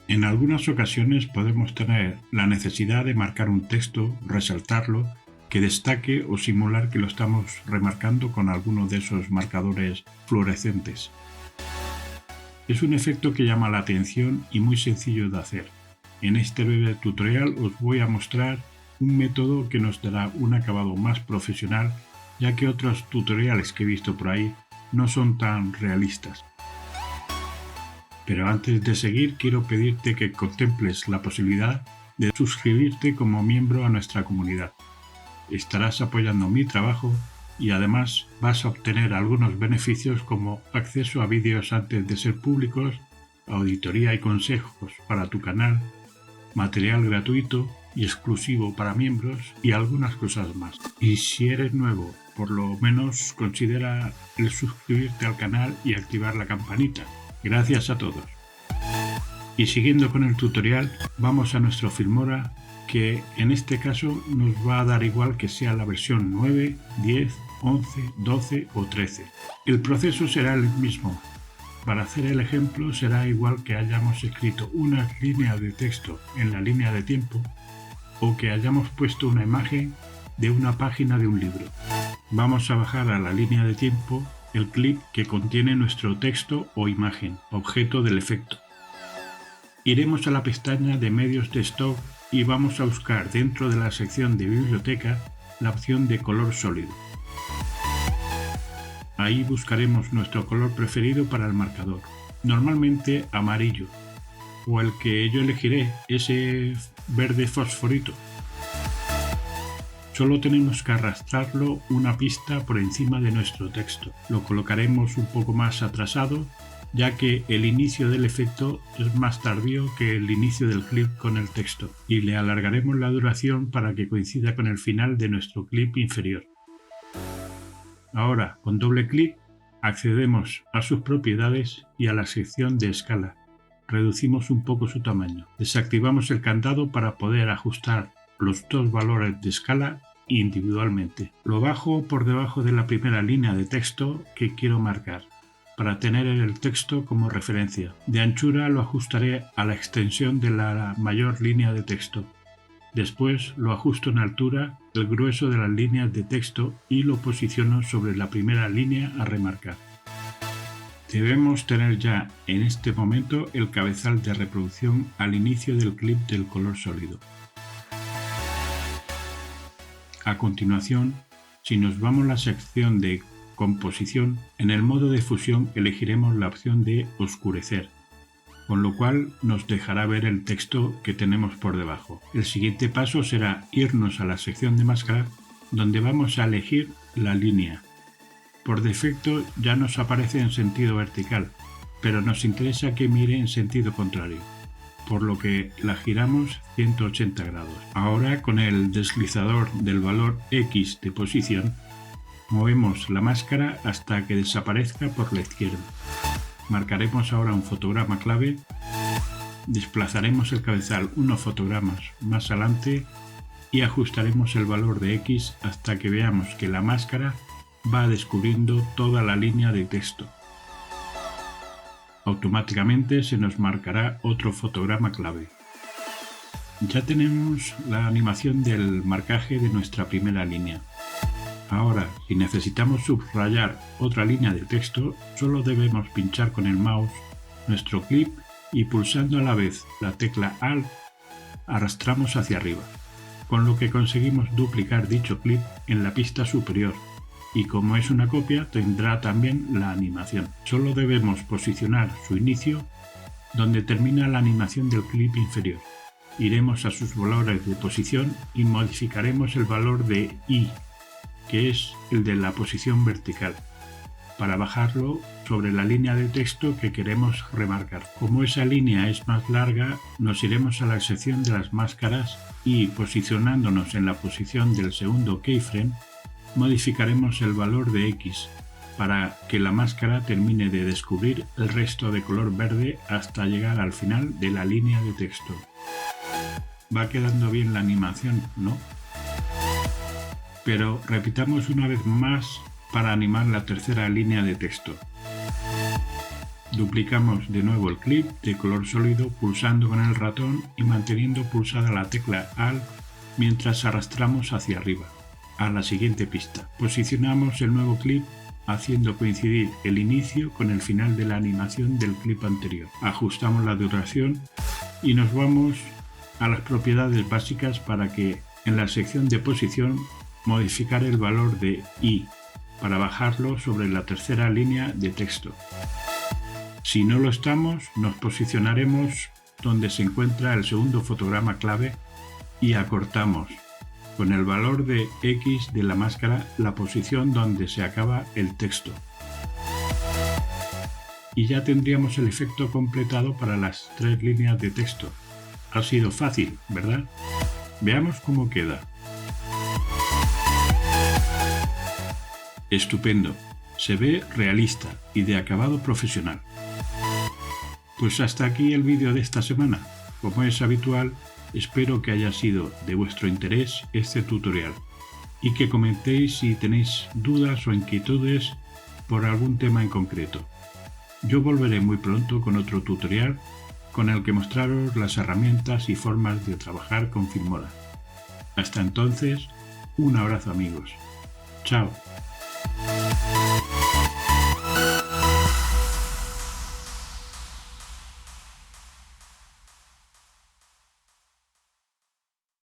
En algunas ocasiones podemos tener la necesidad de marcar un texto, resaltarlo, que destaque o simular que lo estamos remarcando con alguno de esos marcadores fluorescentes. Es un efecto que llama la atención y muy sencillo de hacer. En este breve tutorial os voy a mostrar un método que nos dará un acabado más profesional, ya que otros tutoriales que he visto por ahí no son tan realistas. Pero antes de seguir, quiero pedirte que contemples la posibilidad de suscribirte como miembro a nuestra comunidad. Estarás apoyando mi trabajo y además vas a obtener algunos beneficios como acceso a vídeos antes de ser públicos, auditoría y consejos para tu canal, material gratuito y exclusivo para miembros y algunas cosas más. Y si eres nuevo, por lo menos considera el suscribirte al canal y activar la campanita. Gracias a todos. Y siguiendo con el tutorial, vamos a nuestro Filmora, que en este caso nos va a dar igual que sea la versión 9, 10, 11, 12 o 13. El proceso será el mismo. Para hacer el ejemplo será igual que hayamos escrito una línea de texto en la línea de tiempo o que hayamos puesto una imagen de una página de un libro. Vamos a bajar a la línea de tiempo el clip que contiene nuestro texto o imagen, objeto del efecto. Iremos a la pestaña de medios de stock y vamos a buscar dentro de la sección de biblioteca la opción de color sólido. Ahí buscaremos nuestro color preferido para el marcador, normalmente amarillo, o el que yo elegiré, ese verde fosforito. Solo tenemos que arrastrarlo una pista por encima de nuestro texto. Lo colocaremos un poco más atrasado, ya que el inicio del efecto es más tardío que el inicio del clip con el texto, y le alargaremos la duración para que coincida con el final de nuestro clip inferior. Ahora, con doble clic, accedemos a sus propiedades y a la sección de escala. Reducimos un poco su tamaño. Desactivamos el candado para poder ajustar los dos valores de escala individualmente. Lo bajo por debajo de la primera línea de texto que quiero marcar, para tener el texto como referencia. De anchura lo ajustaré a la extensión de la mayor línea de texto. Después lo ajusto en altura, el grueso de las líneas de texto y lo posiciono sobre la primera línea a remarcar. Debemos tener ya en este momento el cabezal de reproducción al inicio del clip del color sólido. A continuación, si nos vamos a la sección de composición, en el modo de fusión elegiremos la opción de oscurecer, con lo cual nos dejará ver el texto que tenemos por debajo. El siguiente paso será irnos a la sección de máscara, donde vamos a elegir la línea. Por defecto ya nos aparece en sentido vertical, pero nos interesa que mire en sentido contrario, por lo que la giramos 180 grados. Ahora, con el deslizador del valor X de posición, movemos la máscara hasta que desaparezca por la izquierda. Marcaremos ahora un fotograma clave, desplazaremos el cabezal unos fotogramas más adelante y ajustaremos el valor de X hasta que veamos que la máscara va descubriendo toda la línea de texto. Automáticamente se nos marcará otro fotograma clave. Ya tenemos la animación del marcaje de nuestra primera línea. Ahora, si necesitamos subrayar otra línea de texto, solo debemos pinchar con el mouse nuestro clip y pulsando a la vez la tecla Alt, arrastramos hacia arriba, con lo que conseguimos duplicar dicho clip en la pista superior, y como es una copia tendrá también la animación. Solo debemos posicionar su inicio donde termina la animación del clip inferior. Iremos a sus valores de posición y modificaremos el valor de Y, que es el de la posición vertical, para bajarlo sobre la línea de texto que queremos remarcar. Como esa línea es más larga, nos iremos a la sección de las máscaras y, posicionándonos en la posición del segundo keyframe, modificaremos el valor de X para que la máscara termine de descubrir el resto de color verde hasta llegar al final de la línea de texto. Va quedando bien la animación, ¿no? Pero repitamos una vez más para animar la tercera línea de texto. Duplicamos de nuevo el clip de color sólido pulsando con el ratón y manteniendo pulsada la tecla Alt mientras arrastramos hacia arriba, a la siguiente pista. Posicionamos el nuevo clip haciendo coincidir el inicio con el final de la animación del clip anterior. Ajustamos la duración y nos vamos a las propiedades básicas para que en la sección de posición modificar el valor de I para bajarlo sobre la tercera línea de texto. Si no lo estamos, nos posicionaremos donde se encuentra el segundo fotograma clave y acortamos con el valor de X de la máscara la posición donde se acaba el texto. Y ya tendríamos el efecto completado para las 3 líneas de texto. Ha sido fácil, ¿verdad? Veamos cómo queda. Estupendo, se ve realista y de acabado profesional. Pues hasta aquí el vídeo de esta semana. Como es habitual, espero que haya sido de vuestro interés este tutorial y que comentéis si tenéis dudas o inquietudes por algún tema en concreto. Yo volveré muy pronto con otro tutorial con el que mostraros las herramientas y formas de trabajar con Filmora. Hasta entonces, un abrazo amigos. Chao.